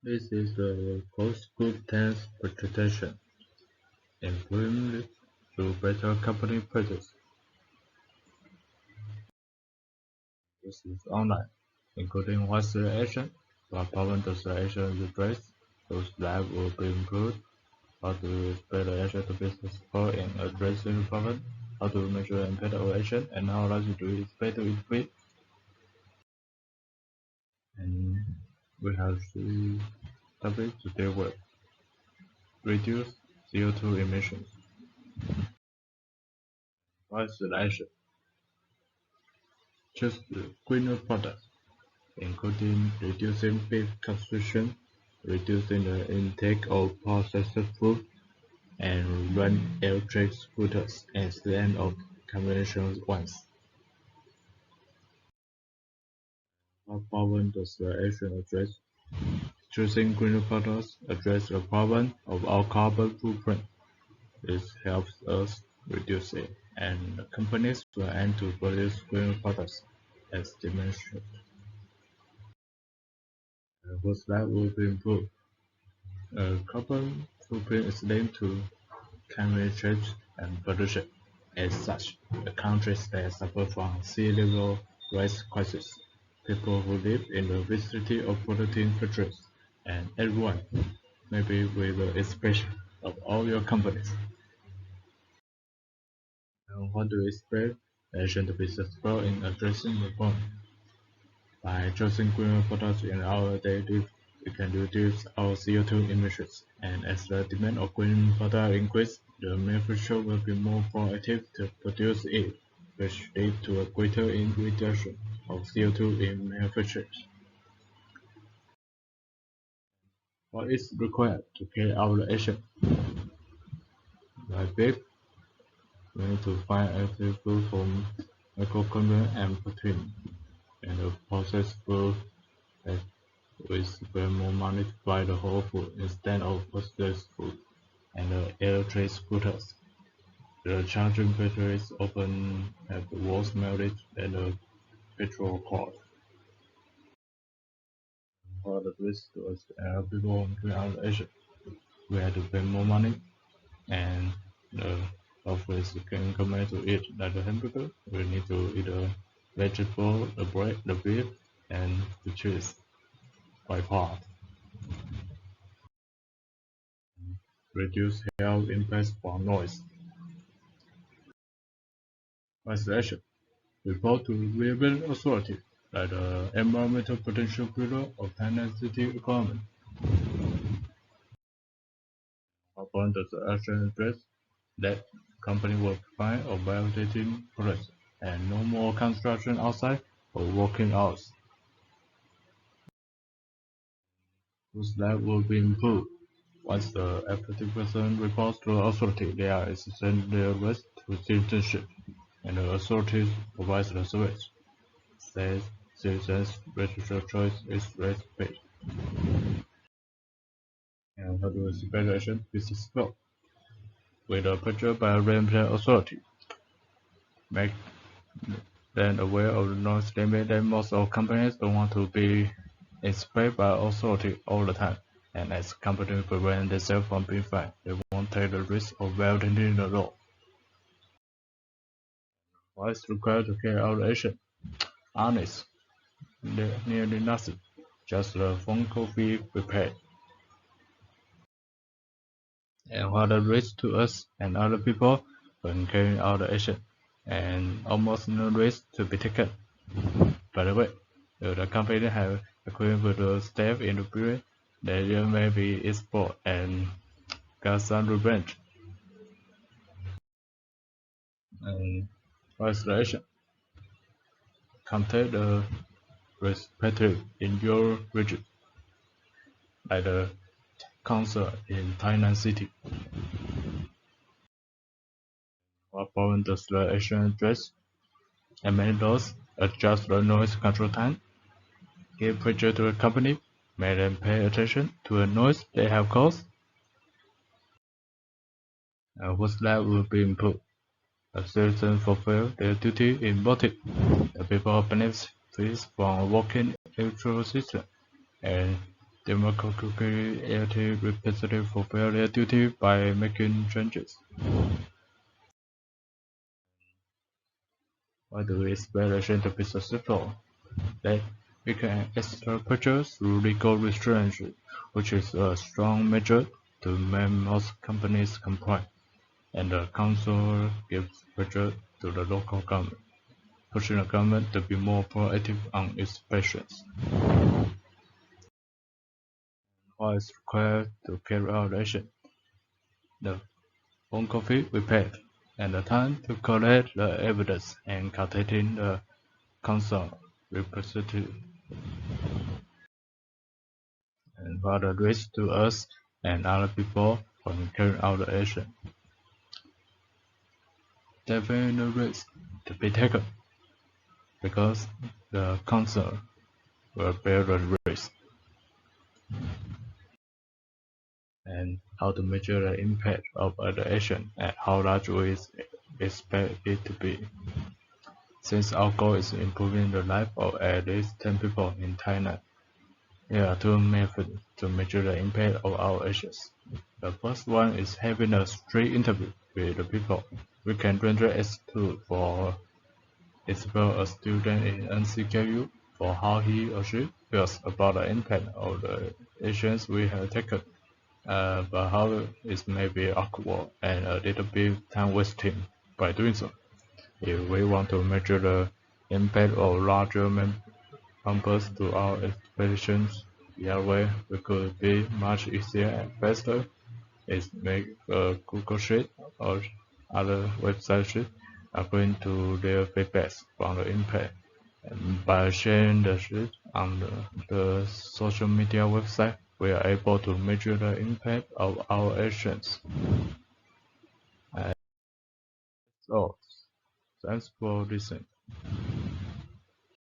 This is the post-good tense presentation, implemented through better company practice. This is online, including what action, what problem does the action replace, those that will be improved, how to expect the action to be successful in addressing the problem, how to measure the impact of action, and how large do we expect to increase. And we have three topics to deal with. Reduce CO2 emissions. What is the action? Choose the greener products, including reducing beef consumption, reducing the intake of processed food, and run electric scooters instead of conventional ones. What problem does the action address? Choosing greener products addresses the problem of our carbon footprint. This helps us reduce it, and companies will aim to produce greener products as demonstrated. Whose life will be improved. Carbon footprint is linked to climate change and pollution. As such, the countries that suffer from sea level rise crisis, people who live in the vicinity of polluting factories, and everyone, maybe with the exception of all your companies. And what do we expect action to be successful in addressing the problem? By choosing greener products in our daily, we can reduce our CO2 emissions, and as the demand of green products increases, the manufacturer will be more proactive to produce it, which leads to a greater reduction of CO2 in manufacturing. What is required to carry out the action? By big, we need to find active food from microcontroller and protein, and the processed food that we spend more money to buy the whole food instead of processed food, and the electric scooters. The charging batteries often have worse mileage than the petrol cars. For the risk to us people to our Asia, we have to pay more money, and the office can come to eat like a hamburger. We need to eat a vegetable, the bread, the beef, and the cheese by part. Reduce health impacts from noise. Isolation. Report to relevant authority, like the Environmental Potential Bureau of Thailand City Economy. Upon the action address, that company will provide a validating process and no more construction outside or working hours. Whose life will be improved. Once the affected person reports to the authority, they are extended their risk to citizenship, and the authorities provide the service. Says citizens' registered choice is respected. And how do we expect action be successful? With a pressure by a relevant authority, make them aware of the noise limit that most of companies don't want to be inspected by authority all the time. And as companies prevent themselves from being fined, they won't take the risk of violating the law. What is required to carry out action? Honest, nearly nothing, just the phone call fee prepaid. And what the risk to us and other people when carrying out the action, and almost no risk to be taken. By the way, if the company have agreed with the staff in the period, they may be exposed and got some revenge. And what's the action? Contact the respective in your region, like the council in Thailand City. What problem does the action address? Amend those, adjust the noise control time, give pressure to the company, make them pay attention to the noise they have caused, and whose life will be improved. The citizens fulfill their duty in voting. The people benefit from a working electoral system, and democratically representatives fulfill their duty by making changes. Why do we expect election to be successful? That we can extra purchase through legal restraints, which is a strong measure to make most companies comply, and the council gives pressure to the local government, pushing the government to be more proactive on inspections. What is required to carry out the action? The phone coffee we paid, and the time to collect the evidence and contacting the council representative, and what the risk to us and other people from carrying out the action. Definitely risk to be taken, because the council will bear the risk. And how to measure the impact of the action and how large we expect it to be. Since our goal is improving the life of at least 10 people in Thailand, there are two methods to measure the impact of our actions. The first one is having a straight interview with the people. We can render as tool for example a student in NCKU for how he or she feels about the impact of the actions we have taken. But how it may be awkward and a little bit time wasting by doing so. If we want to measure the impact of larger numbers to our expectations, the other way we could be much easier and faster is make a Google Sheet or other website sheet according to their feedbacks from the impact. And by sharing the sheet on the social media website, we are able to measure the impact of our actions. So, thanks for listening.